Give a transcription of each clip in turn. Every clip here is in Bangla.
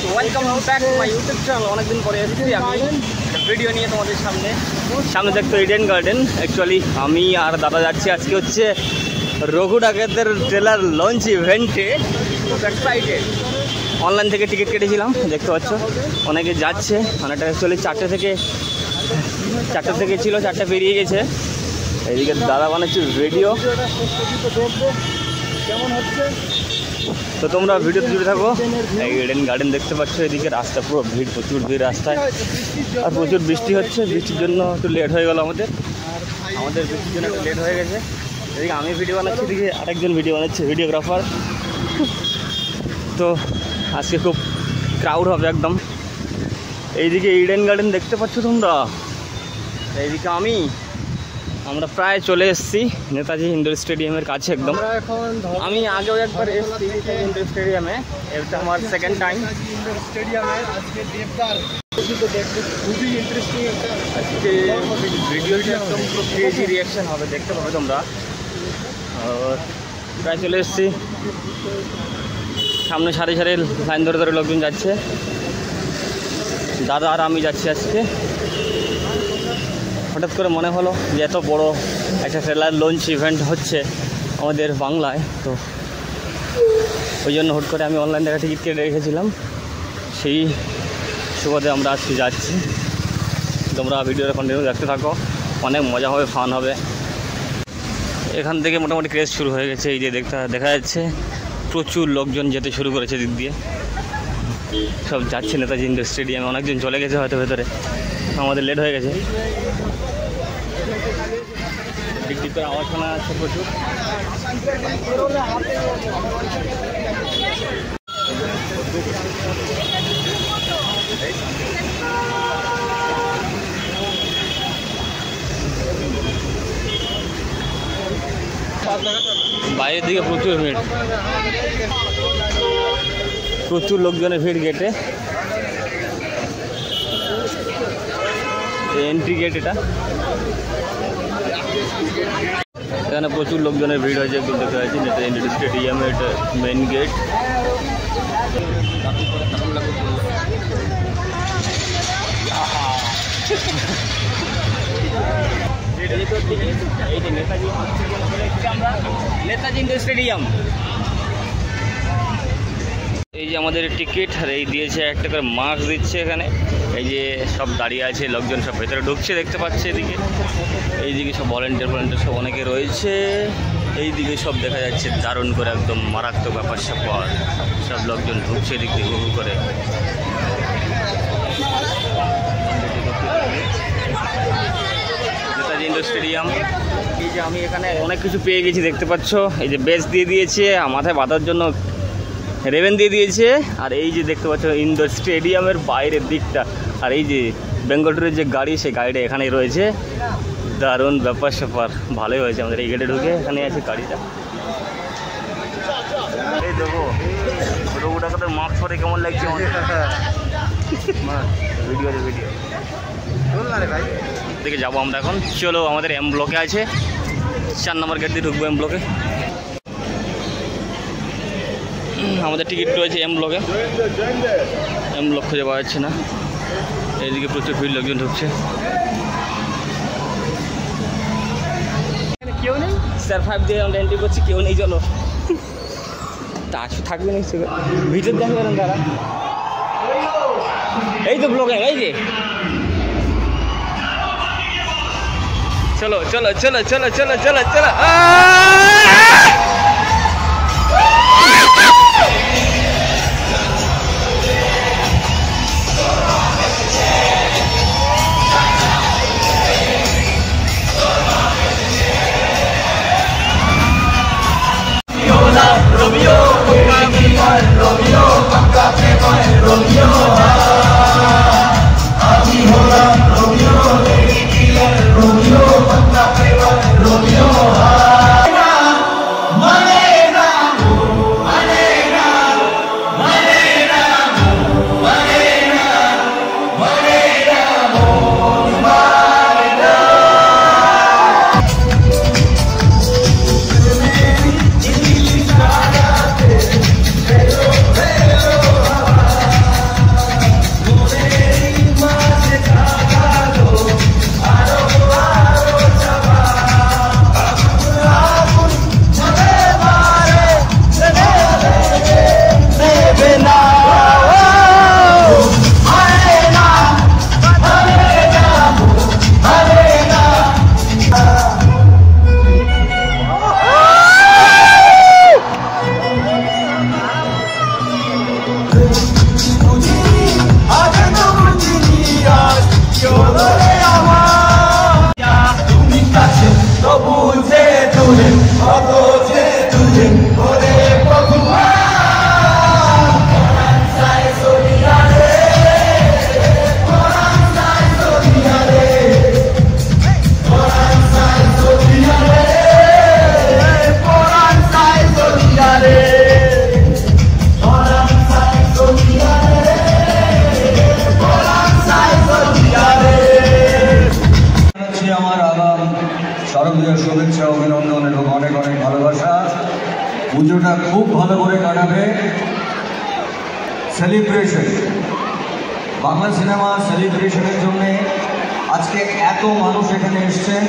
Welcome back to my YouTube channel. অনেকদিন পরে এসেছি আমি ভিডিও নিয়ে তোমাদের সামনে দেখতো ইডেন গার্ডেন। অ্যাকচুয়ালি আমি আর দাদা যাচ্ছি আজকে হচ্ছে রঘু ডাকাতের ট্রেলার লঞ্চ ইভেন্টে। এক্সাইটেড। অনলাইন থেকে টিকিট কেটেছিলাম, দেখতে পাচ্ছ অনেকে যাচ্ছে। অনেকটা অ্যাকচুয়ালি চারটে থেকে ছিল, 4টা পেরিয়ে গেছে। এইদিকে দাদা বানাচ্ছে ভিডিও, কেমন হচ্ছে তো তোমরা ভিডিওতে জুড়ে থাকো। এই ইডেন গার্ডেন দেখতে পাচ্ছ, এদিকে রাস্তা পুরো ভিড়, প্রচুর ভিড় রাস্তায়, আর প্রচুর বৃষ্টি হচ্ছে। বৃষ্টির জন্য একটু লেট হয়ে গেল আমাদের বৃষ্টির জন্য একটু লেট হয়ে গেছে। এদিকে আমি ভিডিও বানাচ্ছি, এদিকে আরেকজন ভিডিও বানাচ্ছে, ভিডিওগ্রাফার। তো আজকে খুব ক্রাউড হবে একদম। এইদিকে ইডেন গার্ডেন দেখতে পাচ্ছ তোমরা, এইদিকে আমরা প্রায় চলে এসেছি নেতাজি ইন্ডোর স্টেডিয়ামের কাছে একদম। আমি আগেও একবার এসেছি ইন্ডোর স্টেডিয়ামে, এটা আমার সেকেন্ড টাইম। আজকে ভিডিওটা একদম পুরো ক্রেজি রিয়াকশন হবে, দেখতে পাবে তোমরা। প্রায় চলে এসেছি, সামনে সারি লাইন ধরে লোকজন যাচ্ছে। দাদা আর আমি যাচ্ছি আজকে। হঠাৎ করে মনে হলো যে এত বড় একটা ট্রেলার লঞ্চ ইভেন্ট হচ্ছে আমাদের বাংলায়, তো ওই জন্য হুট করে আমি অনলাইন থেকে টিকিট কেটে রেখেছিলাম। সেই সুবাদে আমরা আজকে যাচ্ছি। তোমরা ভিডিওটা কন্টিনিউ দেখতে থাকো, অনেক মজা হবে, ফান হবে। এখান থেকে মোটামুটি ক্রেজ শুরু হয়ে গেছে। এই যে দেখা যাচ্ছে প্রচুর লোকজন যেতে শুরু করেছে দিক দিয়ে, সব যাচ্ছে নেতাজি ইন্ডোর স্টেডিয়ামে। অনেকজন চলে গেছে হয়তো ভেতরে, আমাদের লেট হয়ে গেছে। দিক করে আওয়াজ শোনা যাচ্ছে প্রচুর। বাইরের দিকে প্রচুর লোকজনের ভিড় গেটে। এন্ট্রি গেট এটা, এখানে প্রচুর লোকজনের ভিড় হয়েছে, একদম দেখা যাচ্ছে নেতাজি ইন্ডোর স্টেডিয়ামে। এটা মেন গেট। এই যে নেতাজি ইন্ডোর স্টেডিয়াম, এই যে আমাদের টিকিট, আর এই দিয়েছে একটা করে মাস্ক দিচ্ছে এখানে। এই যে সব দাঁড়িয়ে আছে লোকজন, সব ভেতরে ঢুকছে দেখতে পাচ্ছে। এদিকে এইদিকে সব ভলেন্টিয়ার সব অনেকে রয়েছে। এইদিকে সব দেখা যাচ্ছে দারুণ করে, একদম মারাত্মক ব্যাপার স্যাপার। সব লোকজন ঢুকছে এদিক থেকে হু করে। Netaji indoor stadium. এই যে আমি এখানে অনেক কিছু পেয়ে গেছি দেখতে পাচ্ছ। এই যে বেস দিয়ে দিয়েছে, মাথায় বাঁধার জন্য রেবেন দিয়ে দিয়েছে। আর এই যে দেখতে পাচ্ছ ইন্ডোর স্টেডিয়ামের বাইরের দিকটা, আর এই যে বেঙ্গল ট্যুরের যে গাড়ি, সেই গাড়িটা এখানেই রয়েছে। দারুণ ব্যাপার স্যাপার, ভালোই হয়েছে। আমাদের এই গেটে ঢুকে এখানে আছে গাড়িটা। এই দেখো রঘু ডাকাতের মাস্ক পরে কেমন লাগছে ভিডিও দেখে যাবো আমরা এখন। চলো, আমাদের এম ব্লকে আছে, 4 নম্বর গেট দিয়ে ঢুকবো এম ব্লকে। আমাদের টিকিট রয়েছে এম ব্লকে, এম ব্লক খুঁজে পাওয়া যাচ্ছে না। এইদিকে প্রচুর ভিড়, লোকজন ঢুকছে। কেউ নেই, স্যার 5 দিয়ে আমরা এন্ট্রি করছি, কেউ নেই। চলো, তা থাকবে না ভিতর দেখে পারেন তারা। এই তো ব্লকে, এই যে চলো চলো চলো চলো চলো চলো চলো। পুজোটা খুব ভালো করে কাটাবে। সেলিব্রেশন, বাংলা সিনেমা সেলিব্রেশনের জন্য আজকে এত মানুষ এখানে এসছেন।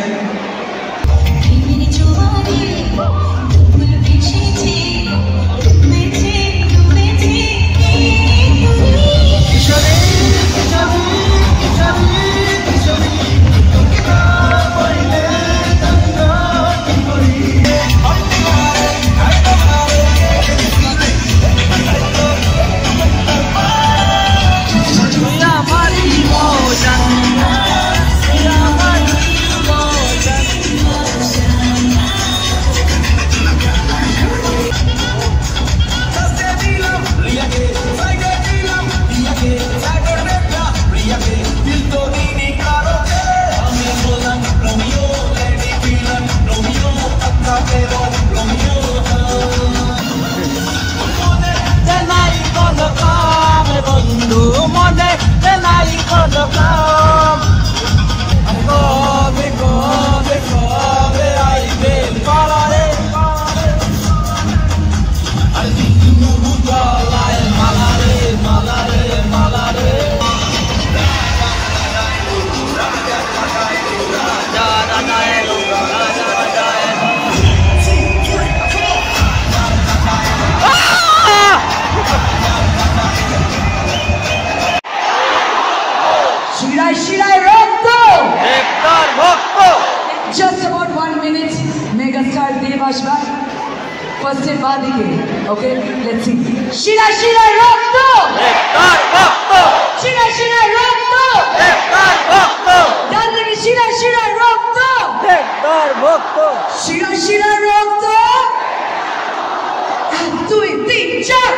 Just about 1 minute, megastar Dev Ashba. First and Badike. Okay, let's see. Shira Shira Rokto! Shira Shira Rokto! Dandaki Shira Shira Rokto! Shira Shira Rokto! 1, 2, 3, 4!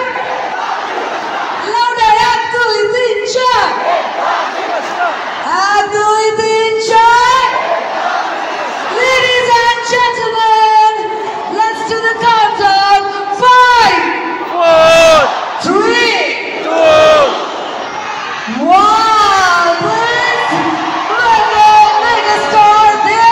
Louder! 1, 2, 3, 4! 1, 2, 3, 4! Ladies and gentlemen, let's do the countdown. 5, 4, 3, 2, 1. Let's megastar Dev.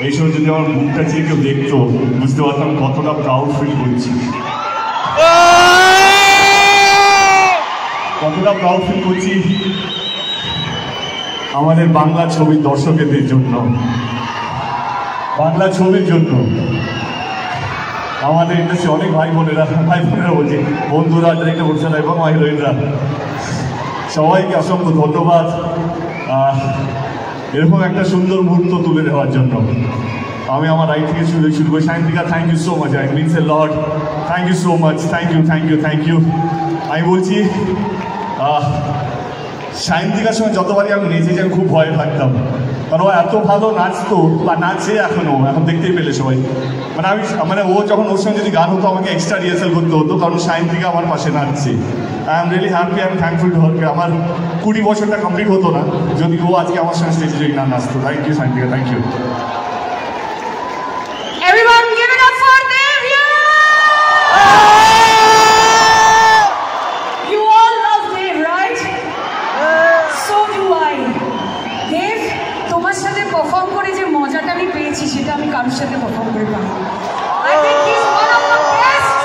এই সময় যদি আমার মুখটা চেয়ে কেউ দেখতো বুঝতে পারতাম কতটা প্রাউড ফিল করছি, কতটা প্রাউড ফিল করছি আমাদের বাংলা ছবির দর্শকদের জন্য, বাংলা ছবির জন্য। আমাদের ইন্ডাস্ট্রি অনেক ভাই বোনেরা বলছে, বন্ধুরা, ডিরেক্টর বলছেন এবং হিরোইনরা, সবাইকে অসংখ্য ধন্যবাদ এরকম একটা সুন্দর মুহূর্ত তুলে দেওয়ার জন্য। আমি আমার রাইট থেকে শুরু করি। Sayantika, thank you so much, it means a lot, thank you so much, thank you thank you thank you. আমি বলছি সায়ন্তিকার সঙ্গে যতবারই আমি নেচেছি আমি খুব ভয় থাকতাম, কারণ ও এত ভালো নাচতো বা নাচে এখনও, এখন দেখতেই পেলে সবাই। মানে ও যখন ওর সঙ্গে যদি গান হতো আমাকে এক্সট্রা রিহার্সাল করতে হতো, কারণ সায়ন্তিকা আমার পাশে নাচছে। I am really happy, I am thankful to her. আমার 20 বছরটা কমপ্লিট হতো না যদি ও আজকে আমার সঙ্গে স্টেজে যদি না নাচতো। Thank you Sayantika, thank you. Everyone give it up for Dev! You all love Dev, right? So do I. Dev, তোমার সাথে পারফর্ম করে যে মজাটা আমি পেয়েছি সেটা আমি কারোর সাথে পারফর্ম করে পাই। I think he's one of the best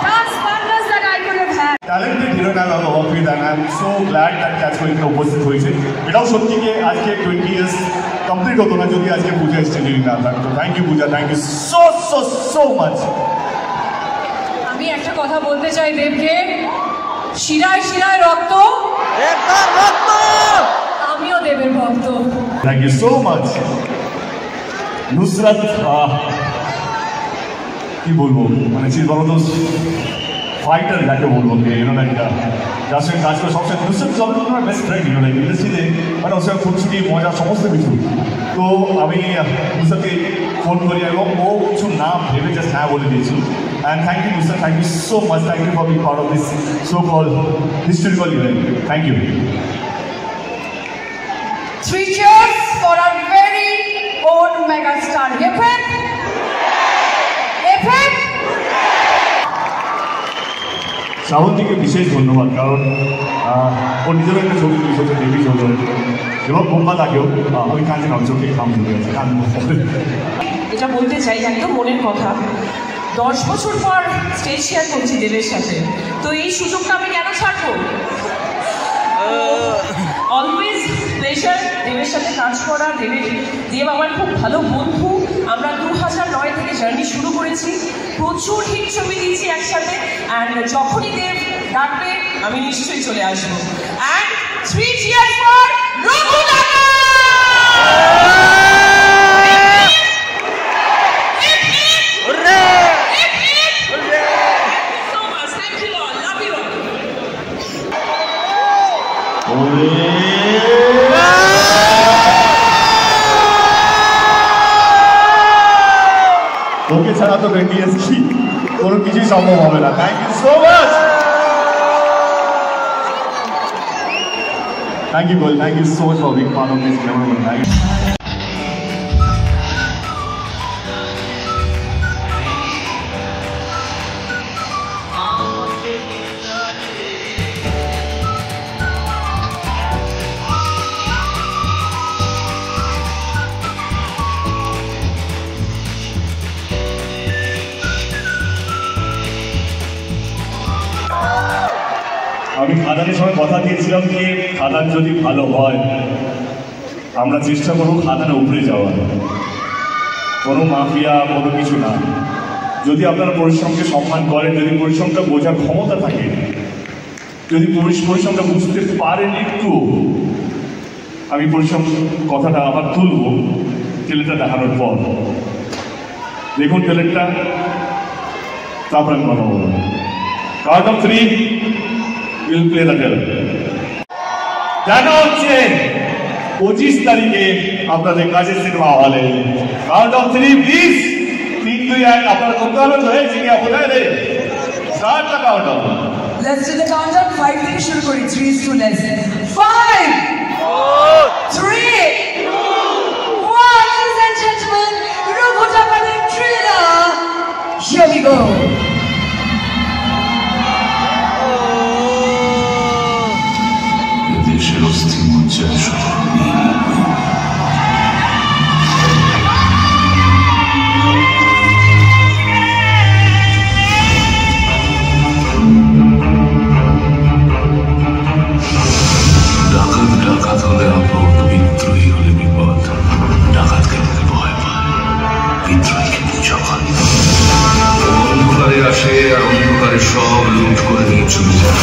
dance partners that I could have had. Talented heroine I work with and I am so glad that আজকে এখানে উপস্থিত হয়েছে। এটাও সত্যি যে আজকে 20 ইয়ার্স কমপ্লিট হতো না যদি আজকে পূজা স্টেজে না থাকতো। Thank you Puja, thank you so so so much. আমি একটা কথা বলতে চাই দেবকে, শিরায় শিরায় রক্ত, আমিও দেবের ভক্ত। Thank you so much. Nusrat কি বলবো, মানে চিজ বলো তো ফাইটার যাকে বলবো, একটা যার সঙ্গে কাজ করে সবসময় নুসরাত আমার বেস্ট ফ্রেন্ড ইন্ডাস্ট্রিতে, মানে ওর সঙ্গে খুনসুটি মজা সমস্ত কিছু। তো আমি নুসরাতকে ফোন করি এবং ও কিছু নাম ভেবে জাস্ট হ্যাঁ বলে দিয়েছিল। And thank you Nusrat, thank you so much, thank you for being part of this so call historical event. Thank you. 3 cheers for our very own megastar. Hip hip! Hip hip! শ্রাবন্তীকে বিশেষ ধন্যবাদ, কারণ ও নিজেরও একটা ছবি তুলেছে দেবী চৌধুরী এবং বোম্বা তাকেও আমি কাজে নাম চোখে খাম ধরে আছে। এটা বলতে চাই একদম মনের কথা, 10 বছর পর স্টেজ শেয়ার করছি দেবের সাথে, তো এই সুযোগটা আমি কেন ছাড়বো? অলওয়েজ প্লেজার দেবের সাথে কাজ করা। দেব আমার খুব ভালো বন্ধু। আমরা 2009 থেকে জার্নি শুরু করেছি, প্রচুর হিট ছবি দিয়েছি একসাথে। অ্যান্ড যখনই দেব ডাকবে আমি নিশ্চয়ই চলে আসবো। অ্যান্ড 3 cheers for রঘু কাকা! ওকে ছাড়া তো 20 years কি কোনো কিছুই সম্ভব হবে না। Thank you so much. Thank you বল, thank you so much for being part of this memorable night. আমি খাদানের সঙ্গে কথা দিয়েছিলাম যে খাদান যদি ভালো হয় আমরা চেষ্টা করবো খাদানের উপরে যাওয়ার, কোনো মাফিয়া কোনো কিছু না। যদি আপনারা পরিশ্রমকে সম্মান করেন, যদি পরিশ্রমটা বোঝার ক্ষমতা থাকে, যদি পরিশ্রমটা বুঝতে পারেন একটু, আমি পরিশ্রম কথাটা আবার তুলব টেলেটা দেখানোর পর। দেখুন টেলেটটা, তারপরে আমি কথা বলবো। Count of 3 will play the trailer. জানা হচ্ছে 25 তারিখে আপনাদের কাজের সিনেমা হলে। Count of 3 please. 3 2 1 আপনারা করতে পারবেন তো? এই জিনিয়া বোঝায় রে, start the count of. Let's do the countdown. 5 থেকে শুরু করি। 3 is too less. 5 4 3 2 1. Ladies and gentlemen, Raghu কাকার trailer. Here we go. ডাকাত হলে আপদ, বিদ্রোহী হলে বিপদ। ডাকাতকে লোকে ভয় পায়, বিদ্রোহীকে পূজা করে। অন্ধকারে আসে আর অন্ধকারে সব লুট করে নিয়ে চলে যায়।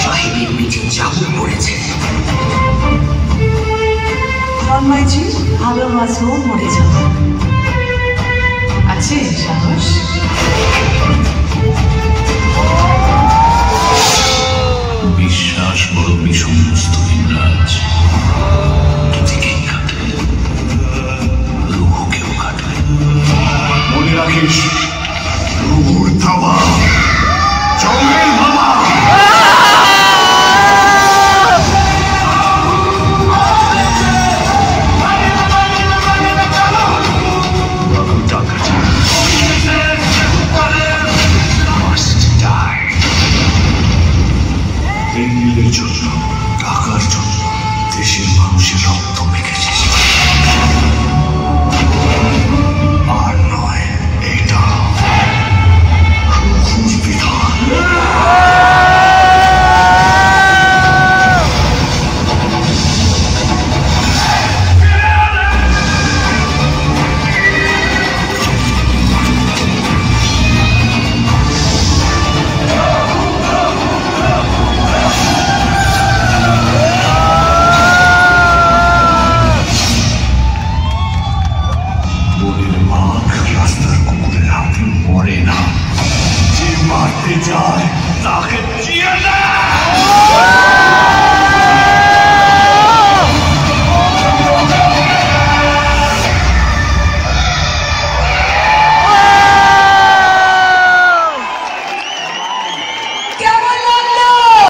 সাহেবের নিচে চাবুক পড়েছে। জন্মাইছি ভালোবাসবো, মরে যাবো।